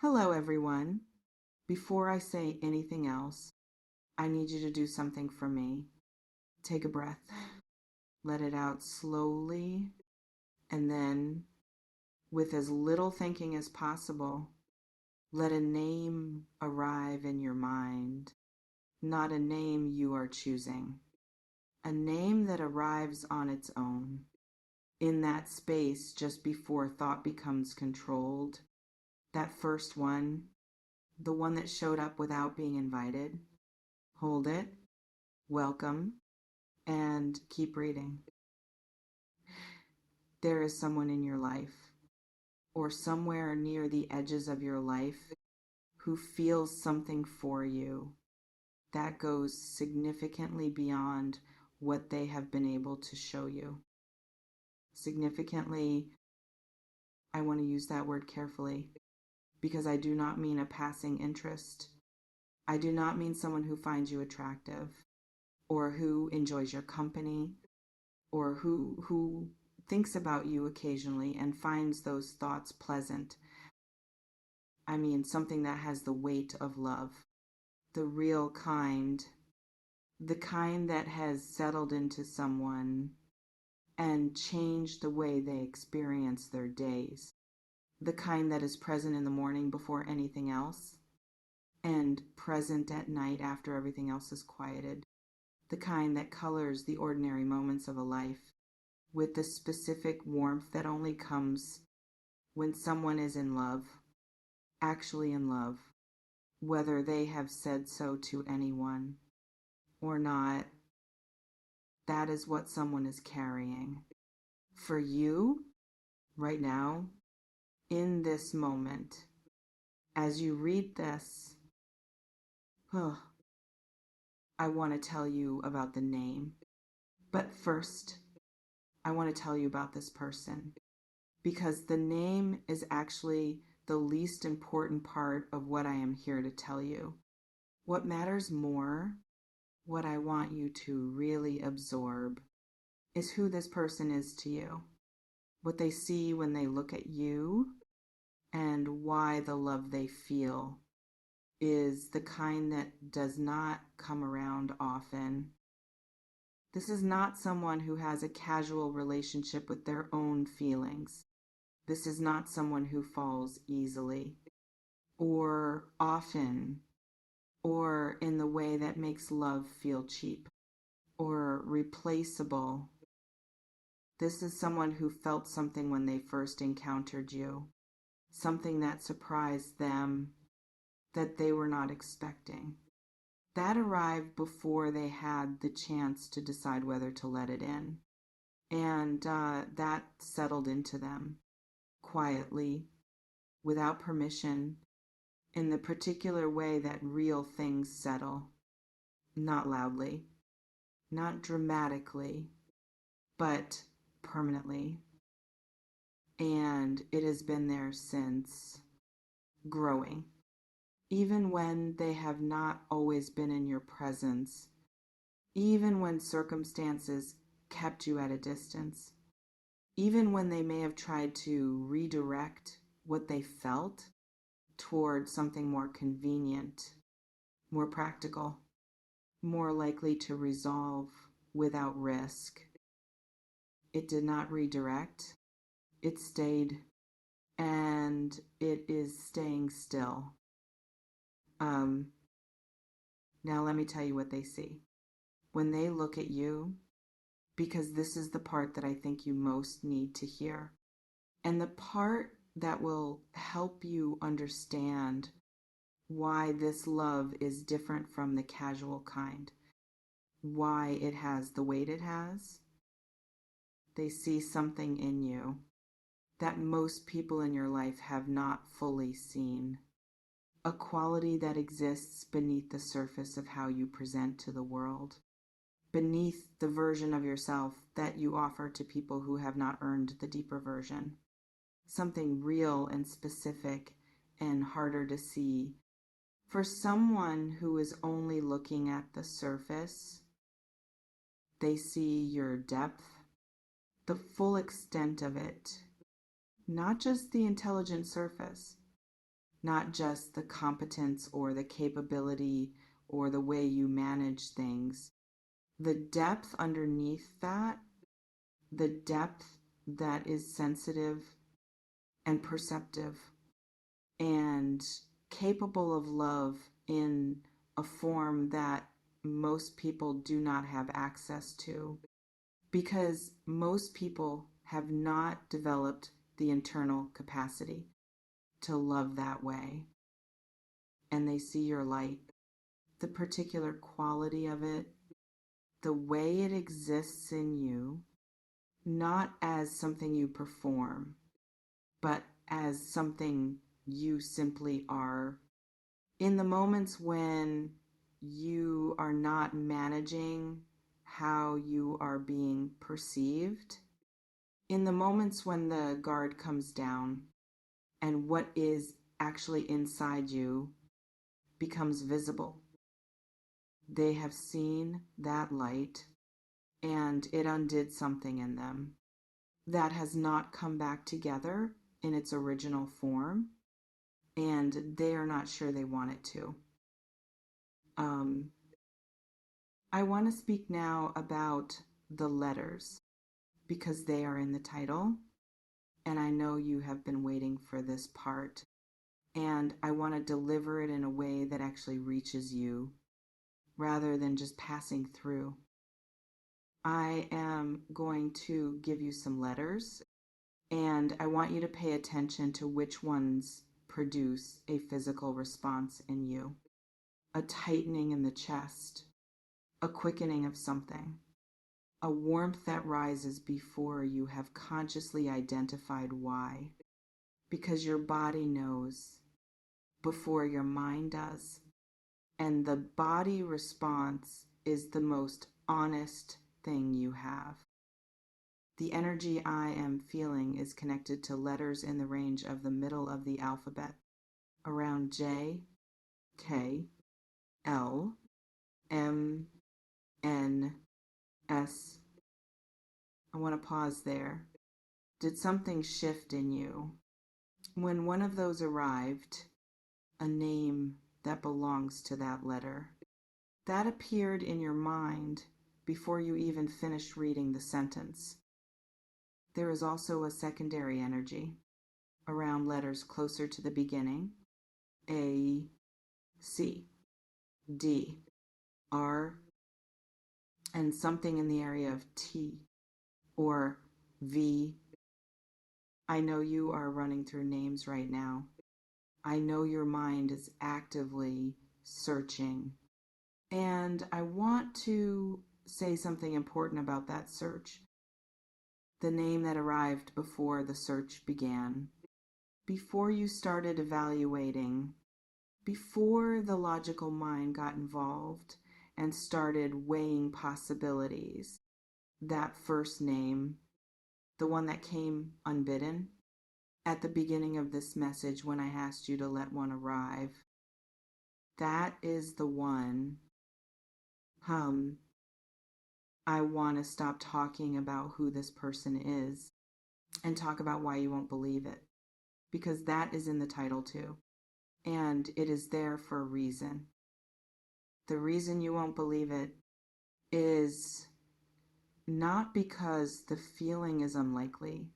Hello, everyone. Before I say anything else, I need you to do something for me. Take a breath, let it out slowly, and then, with as little thinking as possible, let a name arrive in your mind. Not a name you are choosing, a name that arrives on its own. In that space just before thought becomes controlled, that first one, the one that showed up without being invited, hold it, welcome, and keep reading. There is someone in your life, or somewhere near the edges of your life, who feels something for you that goes significantly beyond what they have been able to show you. Significantly, I want to use that word carefully because I do not mean a passing interest. I do not mean someone who finds you attractive or who enjoys your company or who thinks about you occasionally and finds those thoughts pleasant. I mean something that has the weight of love, the real kind, the kind that has settled into someone and changed the way they experience their days, the kind that is present in the morning before anything else and present at night after everything else is quieted, the kind that colors the ordinary moments of a life with the specific warmth that only comes when someone is in love, actually in love, whether they have said so to anyone or not. That is what someone is carrying. For you, right now, in this moment, as you read this, I want to tell you about the name. But first, I want to tell you about this person because the name is actually the least important part of what I am here to tell you. What matters more, what I want you to really absorb, is who this person is to you, what they see when they look at you, and why the love they feel is the kind that does not come around often. This is not someone who has a casual relationship with their own feelings. This is not someone who falls easily or often or in the way that makes love feel cheap or replaceable. This is someone who felt something when they first encountered you, something that surprised them that they were not expecting. That arrived before they had the chance to decide whether to let it in. And that settled into them quietly, without permission, in the particular way that real things settle. Not loudly, not dramatically, but permanently. And it has been there since, growing. Even when they have not always been in your presence, even when circumstances kept you at a distance, even when they may have tried to redirect what they felt toward something more convenient, more practical, more likely to resolve without risk. It did not redirect. It stayed, and it is staying still. Now let me tell you what they see. When they look at you, because this is the part that I think you most need to hear, and the part that will help you understand why this love is different from the casual kind, why it has the weight it has. They see something in you that most people in your life have not fully seen, a quality that exists beneath the surface of how you present to the world, beneath the version of yourself that you offer to people who have not earned the deeper version. Something real and specific and harder to see. For someone who is only looking at the surface, they see your depth, the full extent of it, not just the intelligent surface, not just the competence or the capability or the way you manage things. The depth underneath that, the depth that is sensitive and perceptive and capable of love in a form that most people do not have access to, because most people have not developed the internal capacity to love that way. And they see your light, the particular quality of it, the way it exists in you, not as something you perform, but as something you simply are. In the moments when you are not managing how you are being perceived, in the moments when the guard comes down and what is actually inside you becomes visible, they have seen that light and it undid something in them that has not come back together in its original form, and they are not sure they want it to. I want to speak now about the letters because they are in the title, and I know you have been waiting for this part, and I want to deliver it in a way that actually reaches you rather than just passing through. I am going to give you some letters, and I want you to pay attention to which ones produce a physical response in you. A tightening in the chest, a quickening of something, a warmth that rises before you have consciously identified why, because your body knows before your mind does. And the body response is the most honest thing you have. The energy I am feeling is connected to letters in the range of the middle of the alphabet, around J, K, L, M, N, S. I want to pause there. Did something shift in you? When one of those arrived, a name that belongs to that letter, that appeared in your mind before you even finished reading the sentence. There is also a secondary energy around letters closer to the beginning, A, C, D, R, and something in the area of T or V. I know you are running through names right now. I know your mind is actively searching. And I want to say something important about that search. The name that arrived before the search began, before you started evaluating, before the logical mind got involved and started weighing possibilities. That first name, the one that came unbidden, at the beginning of this message when I asked you to let one arrive, that is the one. I want to stop talking about who this person is and talk about why you won't believe it, because that is in the title too, and it is there for a reason. The reason you won't believe it is not because the feeling is unlikely.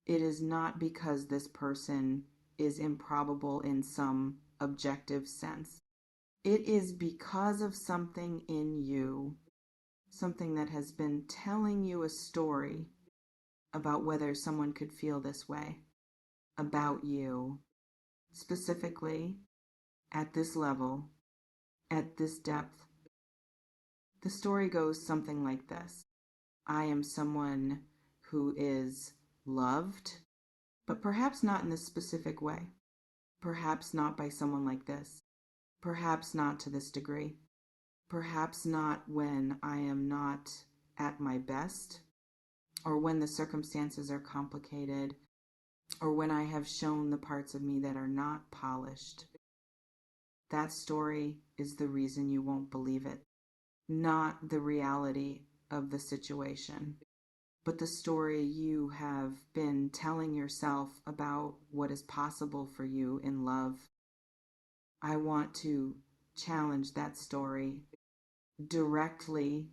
It is not because this person is improbable in some objective sense. It is because of something in you, something that has been telling you a story about whether someone could feel this way about you, specifically at this level, at this depth. The story goes something like this. I am someone who is loved, but perhaps not in this specific way. Perhaps not by someone like this. Perhaps not to this degree. Perhaps not when I am not at my best, or when the circumstances are complicated, or when I have shown the parts of me that are not polished. That story is the reason you won't believe it, not the reality of the situation. but the story you have been telling yourself about what is possible for you in love. I want to challenge that story directly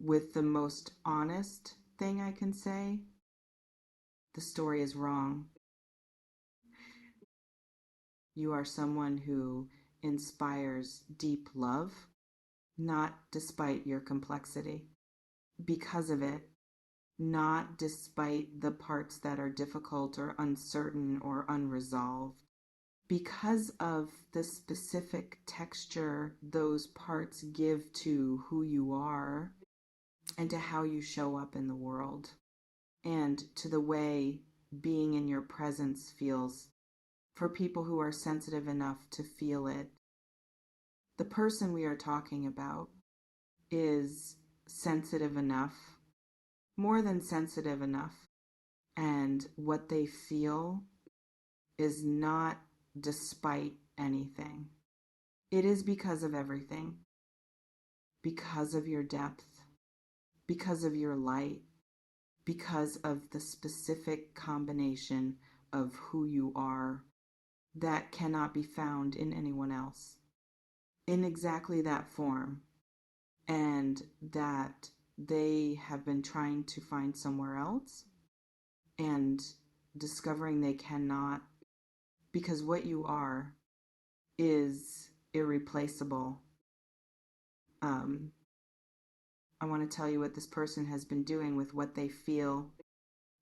with the most honest thing I can say. The story is wrong. You are someone who inspires deep love, not despite your complexity. Because of it, not despite the parts that are difficult or uncertain or unresolved. Because of the specific texture those parts give to who you are and to how you show up in the world and to the way being in your presence feels for people who are sensitive enough to feel it. The person we are talking about is sensitive enough, more than sensitive enough, and what they feel is not despite anything. It is because of everything, because of your depth, because of your light, because of the specific combination of who you are that cannot be found in anyone else in exactly that form, and that they have been trying to find somewhere else and discovering they cannot, because what you are is irreplaceable. I want to tell you what this person has been doing with what they feel,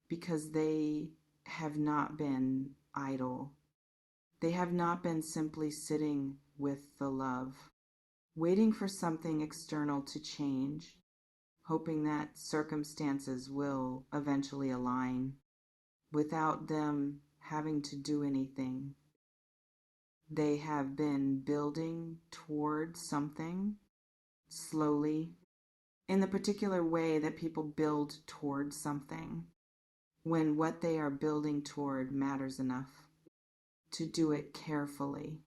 because they have not been idle. They have not been simply sitting with the love, waiting for something external to change, hoping that circumstances will eventually align without them having to do anything. They have been building toward something slowly, in the particular way that people build toward something when what they are building toward matters enough to do it carefully,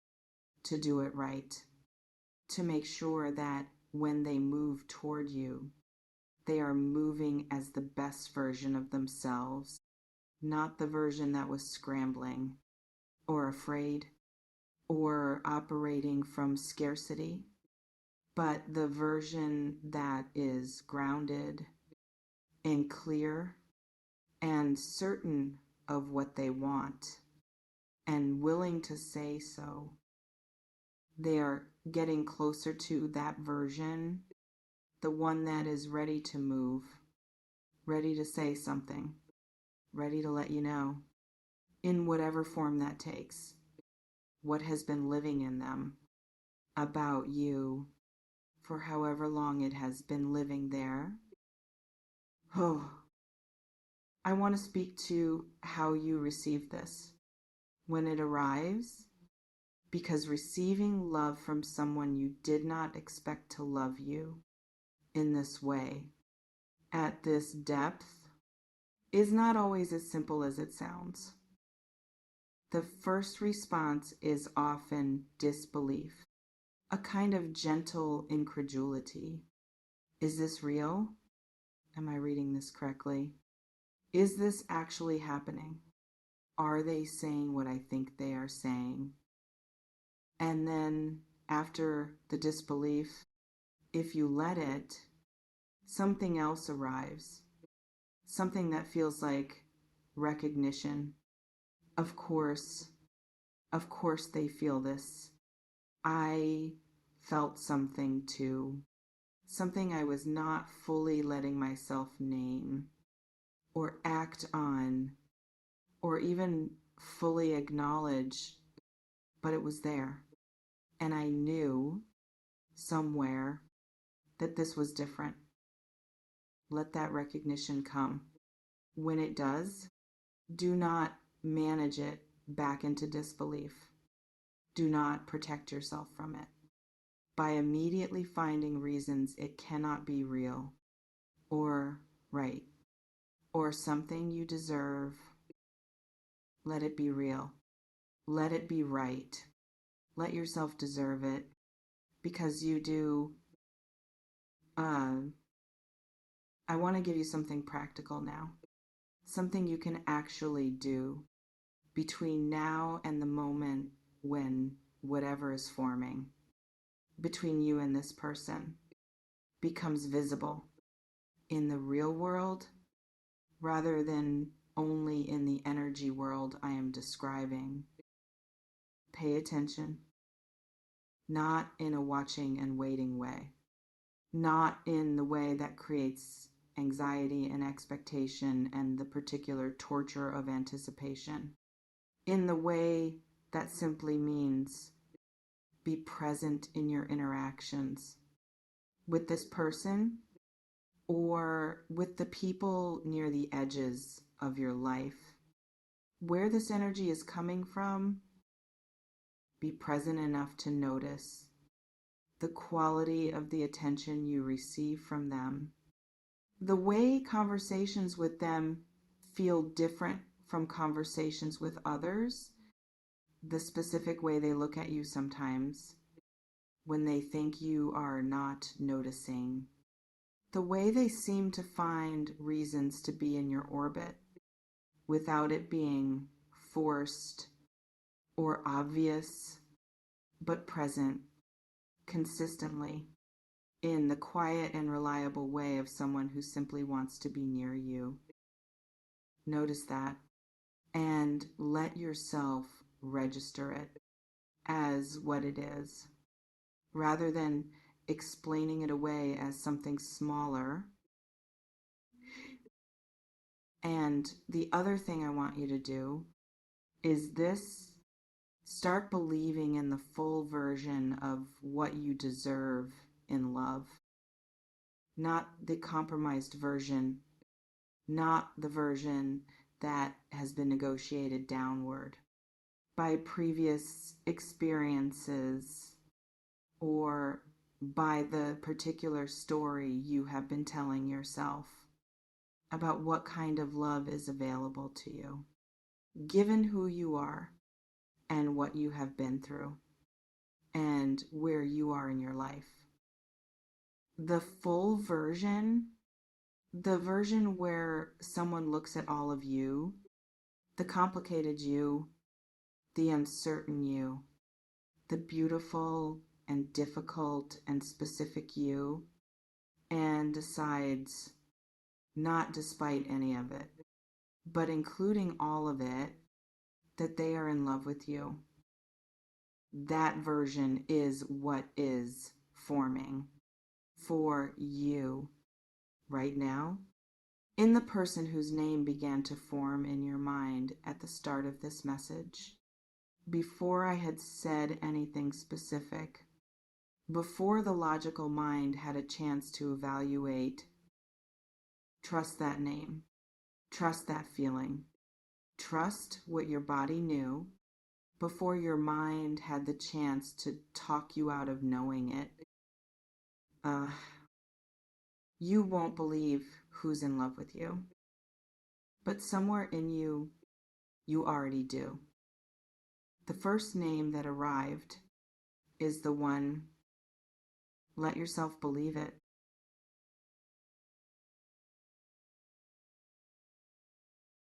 to do it right, to make sure that when they move toward you, they are moving as the best version of themselves, not the version that was scrambling or afraid or operating from scarcity, but the version that is grounded and clear and certain of what they want and willing to say so. They are getting closer to that version, the one that is ready to move, ready to say something, ready to let you know, in whatever form that takes, what has been living in them about you for however long it has been living there. Oh, I want to speak to how you receive this when it arrives, because receiving love from someone you did not expect to love you in this way, at this depth, is not always as simple as it sounds. The first response is often disbelief, a kind of gentle incredulity. Is this real? Am I reading this correctly? Is this actually happening? Are they saying what I think they are saying? And then after the disbelief, if you let it, something else arrives. Something that feels like recognition. Of course they feel this. I felt something too. Something I was not fully letting myself name or act on or even fully acknowledge, but it was there. And I knew somewhere that this was different. Let that recognition come. When it does, do not manage it back into disbelief. Do not protect yourself from it by immediately finding reasons it cannot be real or right or something you deserve. Let it be real. Let it be right. Let yourself deserve it, because you do I want to give you something practical now, something you can actually do between now and the moment when whatever is forming between you and this person becomes visible in the real world rather than only in the energy world I am describing. Pay attention, not in a watching and waiting way, not in the way that creates anxiety and expectation and the particular torture of anticipation, in the way that simply means be present in your interactions with this person or with the people near the edges of your life. Where this energy is coming from, be present enough to notice the quality of the attention you receive from them. The way conversations with them feel different from conversations with others, the specific way they look at you sometimes when they think you are not noticing, the way they seem to find reasons to be in your orbit without it being forced or obvious, but present consistently in the quiet and reliable way of someone who simply wants to be near you. Notice that and let yourself register it as what it is, rather than explaining it away as something smaller. And the other thing I want you to do is this: start believing in the full version of what you deserve in love, not the compromised version, not the version that has been negotiated downward by previous experiences or by the particular story you have been telling yourself about what kind of love is available to you, given who you are and what you have been through and where you are in your life. The full version, the version where someone looks at all of you, the complicated you, the uncertain you, the beautiful and difficult and specific you, and decides, not despite any of it, but including all of it, that they are in love with you. That version is what is forming for you right now in the person whose name began to form in your mind at the start of this message. Before I had said anything specific, before the logical mind had a chance to evaluate, trust that name, trust that feeling, trust what your body knew before your mind had the chance to talk you out of knowing it. You won't believe who's in love with you, but somewhere in you, you already do. The first name that arrived is the one. Let yourself believe it.